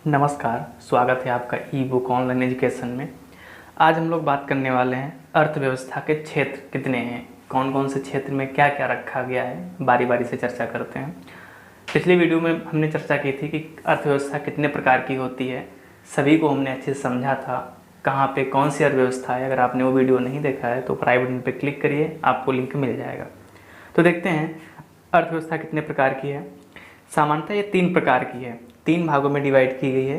नमस्कार, स्वागत है आपका ई बुक ऑनलाइन एजुकेशन में। आज हम लोग बात करने वाले हैं अर्थव्यवस्था के क्षेत्र कितने हैं, कौन कौन से क्षेत्र में क्या क्या रखा गया है, बारी बारी से चर्चा करते हैं। पिछली वीडियो में हमने चर्चा की थी कि अर्थव्यवस्था कितने प्रकार की होती है, सभी को हमने अच्छे से समझा था, कहाँ पे कौन सी अर्थव्यवस्था है। अगर आपने वो वीडियो नहीं देखा है तो प्राइवेट लिंक पर क्लिक करिए, आपको लिंक मिल जाएगा। तो देखते हैं अर्थव्यवस्था कितने प्रकार की है। सामान्यतः ये 3 प्रकार की है, 3 भागों में डिवाइड की गई है,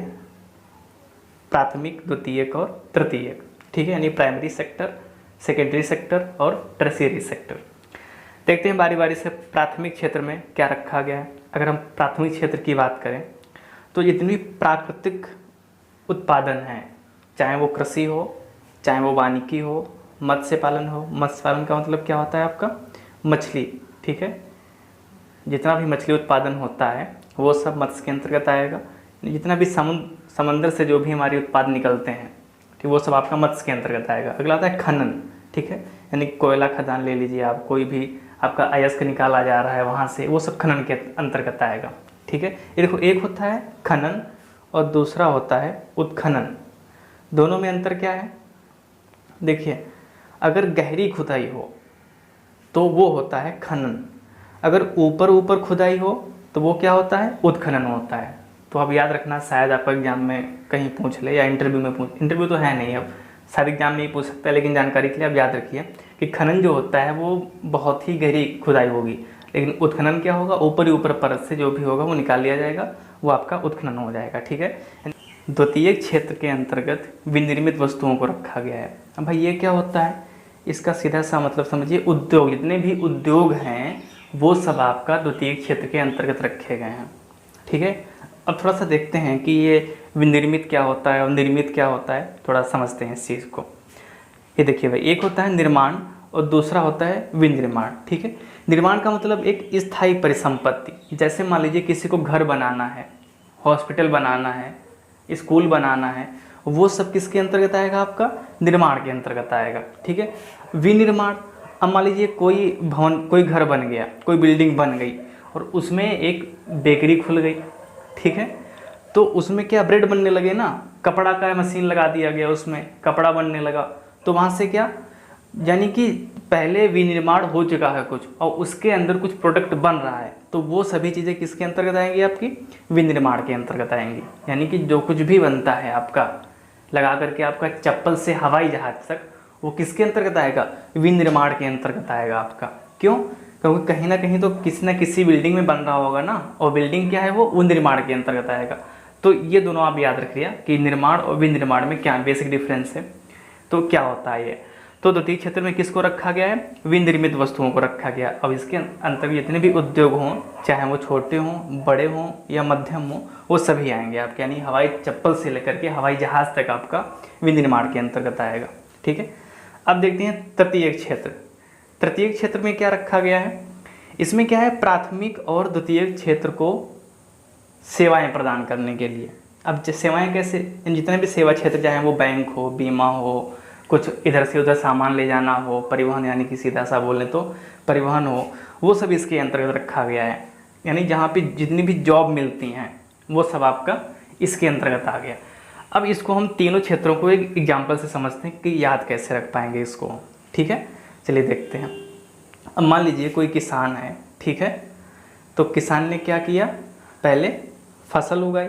प्राथमिक, द्वितीयक और तृतीयक। ठीक है, यानी प्राइमरी सेक्टर, सेकेंडरी सेक्टर और टर्शियरी सेक्टर। देखते हैं बारी बारी से प्राथमिक क्षेत्र में क्या रखा गया है। अगर हम प्राथमिक क्षेत्र की बात करें तो जितनी प्राकृतिक उत्पादन है, चाहे वो कृषि हो, चाहे वो वानिकी हो, मत्स्य पालन हो। मत्स्य पालन का मतलब क्या होता है आपका, मछली। ठीक है, जितना भी मछली उत्पादन होता है वो सब मत्स्य के अंतर्गत आएगा। जितना भी समंदर से जो भी हमारे उत्पाद निकलते हैं, ठीक, वो सब आपका मत्स्य के अंतर्गत आएगा। अगला आता है खनन। ठीक है, यानी कोयला खदान ले लीजिए आप, कोई भी आपका अयस्क निकाला जा रहा है वहाँ से, वो सब खनन के अंतर्गत आएगा। ठीक है, ये देखो, एक होता है खनन और दूसरा होता है उत्खनन। दोनों में अंतर क्या है, देखिए, अगर गहरी खुदाई हो तो वो होता है खनन, अगर ऊपर ऊपर खुदाई हो तो वो क्या होता है, उत्खनन होता है। तो अब याद रखना, शायद आपका एग्जाम में कहीं पूछ ले या इंटरव्यू में पूछ, इंटरव्यू तो है नहीं, अब शायद एग्जाम में ही पूछ सकता है, लेकिन जानकारी के लिए आप याद रखिए कि खनन जो होता है वो बहुत ही गहरी खुदाई होगी, लेकिन उत्खनन क्या होगा, ऊपर ही ऊपर परत से जो भी होगा वो निकाल लिया जाएगा, वो आपका उत्खनन हो जाएगा। ठीक है, द्वितीय क्षेत्र के अंतर्गत विनिर्मित वस्तुओं को रखा गया है। अब भाई ये क्या होता है, इसका सीधा सा मतलब समझिए, उद्योग, जितने भी उद्योग हैं वो सब आपका द्वितीय क्षेत्र के अंतर्गत रखे गए हैं। ठीक है, अब थोड़ा सा देखते हैं कि ये विनिर्मित क्या होता है और निर्मित क्या होता है, थोड़ा समझते हैं इस चीज़ को। ये देखिए भाई, एक होता है निर्माण और दूसरा होता है विनिर्माण। ठीक है, निर्माण का मतलब एक स्थायी परिसंपत्ति, जैसे मान लीजिए किसी को घर बनाना है, हॉस्पिटल बनाना है, स्कूल बनाना है, वो सब किसके अंतर्गत आएगा, आपका निर्माण के अंतर्गत आएगा। ठीक है, विनिर्माण, अब मान लीजिए कोई भवन, कोई घर बन गया, कोई बिल्डिंग बन गई और उसमें एक बेकरी खुल गई। ठीक है, तो उसमें क्या, ब्रेड बनने लगे ना, कपड़ा का मशीन लगा दिया गया, उसमें कपड़ा बनने लगा, तो वहाँ से क्या, यानी कि पहले विनिर्माण हो चुका है कुछ और उसके अंदर कुछ प्रोडक्ट बन रहा है, तो वो सभी चीज़ें किसके अंतर्गत आएंगी, आपकी विनिर्माण के अंतर्गत आएंगी। यानी कि जो कुछ भी बनता है आपका, लगा करके आपका चप्पल से हवाई जहाज तक, वो किसके अंतर्गत आएगा, विनिर्माण के अंतर्गत आएगा आपका। क्यों, क्योंकि कहीं ना कहीं तो किसी न किसी बिल्डिंग में बन रहा होगा ना, और बिल्डिंग क्या है, वो निर्माण के अंतर्गत आएगा। तो ये दोनों आप याद रखिए कि निर्माण और विनिर्माण में क्या बेसिक डिफरेंस है, तो क्या होता है ये। तो द्वितीय क्षेत्र में किसको रखा गया है, विनिर्मित वस्तुओं को रखा गया। अब इसके अंतर्गत जितने भी उद्योग हों, चाहे वो छोटे हों, बड़े हों या मध्यम हों, वो सभी आएंगे आपके, यानी हवाई चप्पल से लेकर के हवाई जहाज़ तक आपका विनिर्माण के अंतर्गत आएगा। ठीक है, अब देखते हैं तृतीय क्षेत्र। तृतीय क्षेत्र में क्या रखा गया है, इसमें क्या है, प्राथमिक और द्वितीय क्षेत्र को सेवाएं प्रदान करने के लिए। अब सेवाएं कैसे, जितने भी सेवा क्षेत्र, चाहे वो बैंक हो, बीमा हो, कुछ इधर से उधर सामान ले जाना हो, परिवहन, यानी कि सीधा सा बोले तो परिवहन हो, वो सब इसके अंतर्गत रखा गया है। यानी जहाँ पे जितनी भी जॉब मिलती हैं वो सब आपका इसके अंतर्गत आ गया। अब इसको हम तीनों क्षेत्रों को एक एग्जाम्पल से समझते हैं कि याद कैसे रख पाएंगे इसको। ठीक है, चलिए देखते हैं। अब मान लीजिए कोई किसान है, ठीक है, तो किसान ने क्या किया, पहले फसल उगाई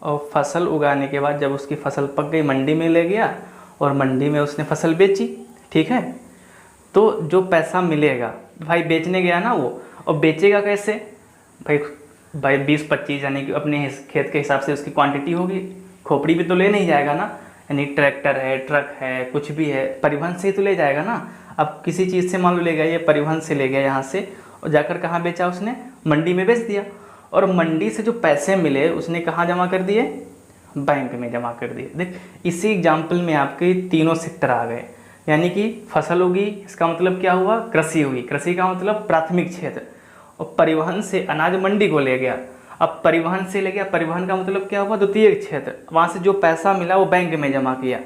और फसल उगाने के बाद जब उसकी फसल पक गई, मंडी में ले गया और मंडी में उसने फसल बेची। ठीक है, तो जो पैसा मिलेगा, भाई बेचने गया ना वो, और बेचेगा कैसे, भाई 20-25, यानी कि अपने खेत के हिसाब से उसकी क्वांटिटी होगी, खोपड़ी भी तो ले नहीं जाएगा ना, यानी ट्रैक्टर है, ट्रक है, कुछ भी है, परिवहन से ही तो ले जाएगा ना। अब किसी चीज़ से मान लो ले गया, ये परिवहन से ले गया यहाँ से, और जाकर कहाँ बेचा उसने, मंडी में बेच दिया, और मंडी से जो पैसे मिले उसने कहाँ जमा कर दिए, बैंक में जमा कर दिए। देख, इसी एग्जाम्पल में आपके तीनों सेक्टर आ गए, यानी कि फसल होगी, इसका मतलब क्या हुआ, कृषि हुई, कृषि का मतलब प्राथमिक क्षेत्र, और परिवहन से अनाज मंडी को ले गया, अब परिवहन से ले गया, परिवहन का मतलब क्या हुआ, द्वितीय क्षेत्र, वहाँ से जो पैसा मिला वो बैंक में जमा किया,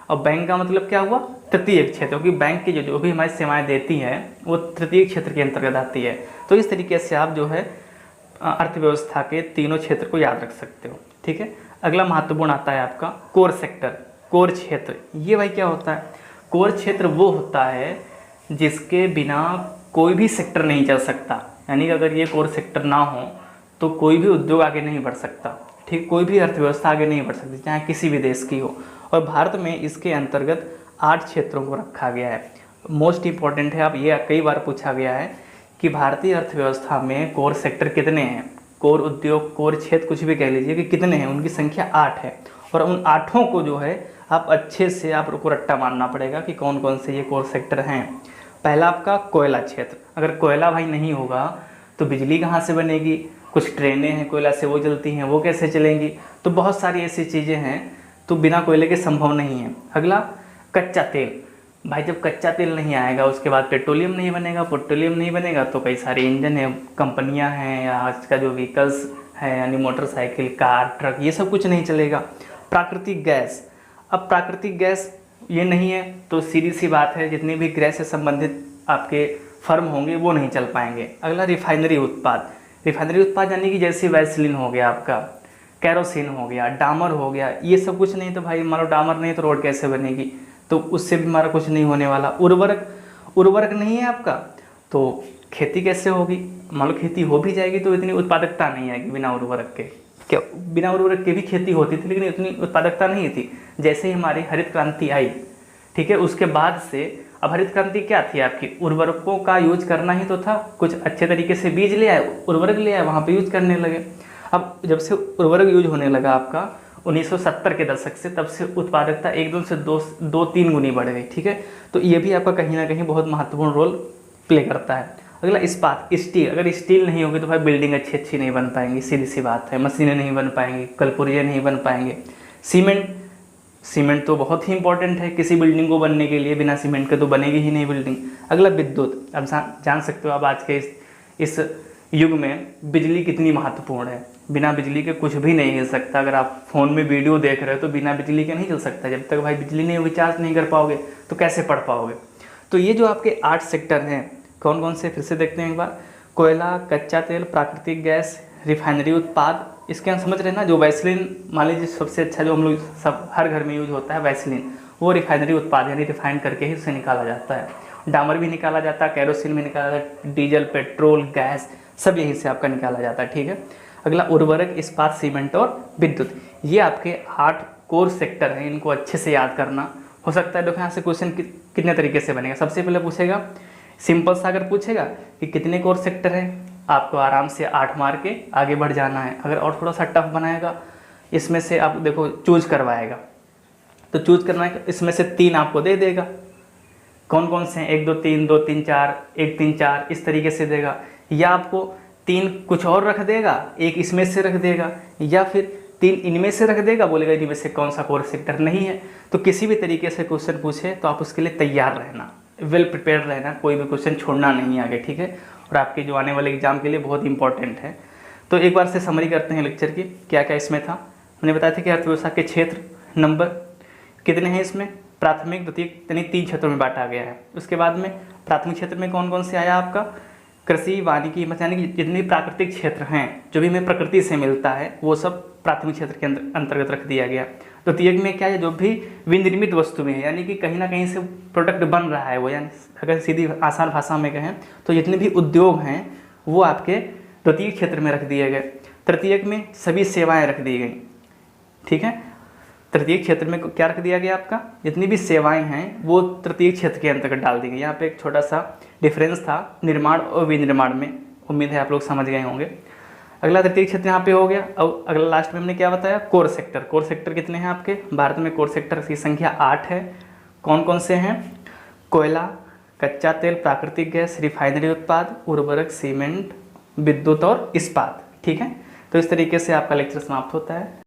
और बैंक का मतलब क्या हुआ, तृतीय क्षेत्र, क्योंकि बैंक की जो भी हमारी सेवाएं देती हैं वो तृतीय क्षेत्र के अंतर्गत आती है। तो इस तरीके से आप जो है अर्थव्यवस्था के तीनों क्षेत्र को याद रख सकते हो। ठीक है। अगला महत्वपूर्ण आता है आपका कोर सेक्टर, कोर क्षेत्र। ये भाई क्या होता है? कोर क्षेत्र वो होता है जिसके बिना कोई भी सेक्टर नहीं चल सकता, यानी कि अगर ये कोर सेक्टर ना हो तो कोई भी उद्योग आगे नहीं बढ़ सकता, ठीक, कोई भी अर्थव्यवस्था आगे नहीं बढ़ सकती, चाहे किसी भी देश की हो। और भारत में इसके अंतर्गत 8 क्षेत्रों को रखा गया है। मोस्ट इम्पॉर्टेंट है, अब ये कई बार पूछा गया है कि भारतीय अर्थव्यवस्था में कोर सेक्टर कितने हैं, कोर उद्योग, कोर क्षेत्र, कुछ भी कह लीजिए कि कितने हैं। उनकी संख्या 8 है और उन 8 को जो है आप अच्छे से आपको रट्टा मारना पड़ेगा कि कौन कौन से ये कोर सेक्टर हैं। पहला आपका कोयला क्षेत्र। अगर कोयला भाई नहीं होगा तो बिजली कहाँ से बनेगी? कुछ ट्रेनें हैं कोयला से, वो चलती हैं, वो कैसे चलेंगी? तो बहुत सारी ऐसी चीज़ें हैं तो बिना कोयले के संभव नहीं है। अगला कच्चा तेल। भाई जब कच्चा तेल नहीं आएगा उसके बाद पेट्रोलियम नहीं बनेगा, पेट्रोलियम नहीं बनेगा तो कई सारे इंजन हैं, कंपनियां हैं, या आज का जो व्हीकल्स है यानी मोटरसाइकिल, कार, ट्रक, ये सब कुछ नहीं चलेगा। प्राकृतिक गैस। अब प्राकृतिक गैस ये नहीं है तो सीधी सी बात है जितनी भी गैस से संबंधित आपके फर्म होंगे वो नहीं चल पाएंगे। अगला रिफाइनरी उत्पाद। रिफाइनरी उत्पाद यानी कि जैसे वैसलीन हो गया आपका, कैरोसिन हो गया, डामर हो गया, ये सब कुछ नहीं तो भाई मान लो डामर नहीं तो रोड कैसे बनेगी? तो उससे भी हमारा कुछ नहीं होने वाला। उर्वरक नहीं है आपका तो खेती कैसे होगी? मान लो खेती हो भी जाएगी तो इतनी उत्पादकता नहीं आएगी बिना उर्वरक के। क्या बिना उर्वरक के भी खेती होती थी लेकिन इतनी उत्पादकता नहीं थी। जैसे ही हमारी हरित क्रांति आई, ठीक है, उसके बाद से अब हरित क्रांति क्या थी आपकी? उर्वरकों का यूज करना ही तो था। कुछ अच्छे तरीके से बीज ले आए, उर्वरक ले आए, वहाँ पे यूज करने लगे। अब जब से उर्वरक यूज होने लगा आपका 1970 के दशक से, तब से उत्पादकता एकदम से 2-3 गुनी बढ़ गई, ठीक है। तो ये भी आपका कहीं ना कहीं बहुत महत्वपूर्ण रोल प्ले करता है। अगला इस्पात, स्टील। अगर स्टील नहीं होगी तो भाई बिल्डिंग अच्छी नहीं बन पाएंगी, सीधी सी बात है। मशीनें नहीं बन पाएंगी, कलपुर्जे नहीं बन पाएंगे। सीमेंट तो बहुत ही इंपॉर्टेंट है किसी बिल्डिंग को बनने के लिए, बिना सीमेंट के तो बनेगी ही नहीं बिल्डिंग। अगला विद्युत। अब जान सकते हो आप आज के इस युग में बिजली कितनी महत्वपूर्ण है। बिना बिजली के कुछ भी नहीं हिल सकता। अगर आप फ़ोन में वीडियो देख रहे हो तो बिना बिजली के नहीं चल सकता। जब तक भाई बिजली नहीं होगी, चार्ज नहीं कर पाओगे तो कैसे पढ़ पाओगे? तो ये जो आपके 8 सेक्टर हैं कौन कौन से, फिर से देखते हैं एक बार। कोयला, कच्चा तेल, प्राकृतिक गैस, रिफाइनरी उत्पाद। इसके हम समझ रहे हैं ना, जो वैसलीन मान लीजिए सबसे अच्छा जो हम लोग सब हर घर में यूज होता है वैसलीन, वो रिफाइनरी उत्पाद यानी रिफाइन करके ही उससे निकाला जाता है। डामर भी निकाला जाता है, कैरोसिन भी निकाला जाता है, डीजल, पेट्रोल, गैस सब यहीं से आपका निकाला जाता है, ठीक है। अगला उर्वरक, इस्पात, सीमेंट और विद्युत। ये आपके 8 कोर सेक्टर हैं, इनको अच्छे से याद करना। हो सकता है देखो यहाँ से क्वेश्चन कितने तरीके से बनेगा। सबसे पहले पूछेगा सिंपल सा, अगर पूछेगा कि कितने कोर सेक्टर हैं, आपको आराम से 8 मार के आगे बढ़ जाना है। अगर और थोड़ा सा टफ बनाएगा, इसमें से आप देखो चूज करवाएगा तो चूज करना है, इसमें से 3 आपको दे देगा। कौन कौन से हैं? 1 2 3, 2 3 4, 1 3 4, इस तरीके से देगा। या आपको 3 कुछ और रख देगा, 1 इसमें से रख देगा, या फिर 3 इनमें से रख देगा, बोलेगा इनमें से कौन सा कोर सेक्टर नहीं है। तो किसी भी तरीके से क्वेश्चन पूछे तो आप उसके लिए तैयार रहना, वेल प्रिपेयर्ड रहना, कोई भी क्वेश्चन छोड़ना नहीं आगे, ठीक है। और आपके जो आने वाले एग्जाम के लिए बहुत इंपॉर्टेंट है। तो एक बार से समरी करते हैं लेक्चर की, क्या क्या इसमें था। हमने बताया था कि अर्थव्यवस्था के क्षेत्र नंबर कितने हैं इसमें, प्राथमिक, द्वितीयक, यानी 3 क्षेत्रों में बांटा गया है। उसके बाद में प्राथमिक क्षेत्र में कौन कौन से आया आपका? कृषि, वानिकी, यानी कि जितने प्राकृतिक क्षेत्र हैं, जो भी हमें प्रकृति से मिलता है वो सब प्राथमिक क्षेत्र के अंतर्गत रख दिया गया। द्वितीयक में क्या है? जो भी विनिर्मित वस्तु में है, यानी कि कहीं ना कहीं से प्रोडक्ट बन रहा है वो, यानी अगर सीधी आसान भाषा में कहें तो जितने भी उद्योग हैं वो आपके द्वितीय क्षेत्र में रख दिए गए। तृतीयक में सभी सेवाएं रख दी गई, ठीक है। तृतीय क्षेत्र में क्या रख दिया गया आपका? जितनी भी सेवाएं हैं वो तृतीय क्षेत्र के अंतर्गत डाल दी गई। यहाँ पे एक छोटा सा डिफरेंस था निर्माण और विनिर्माण में, उम्मीद है आप लोग समझ गए होंगे। अगला तृतीय क्षेत्र यहाँ पे हो गया। अब अगला लास्ट में हमने क्या बताया? Core sector. कोर सेक्टर कितने हैं आपके भारत में? कोर सेक्टर की संख्या 8 है। कौन कौन से हैं? कोयला, कच्चा तेल, प्राकृतिक गैस, रिफाइनरी उत्पाद, उर्वरक, सीमेंट, विद्युत और इस्पात, ठीक है। तो इस तरीके से आपका लेक्चर समाप्त होता है।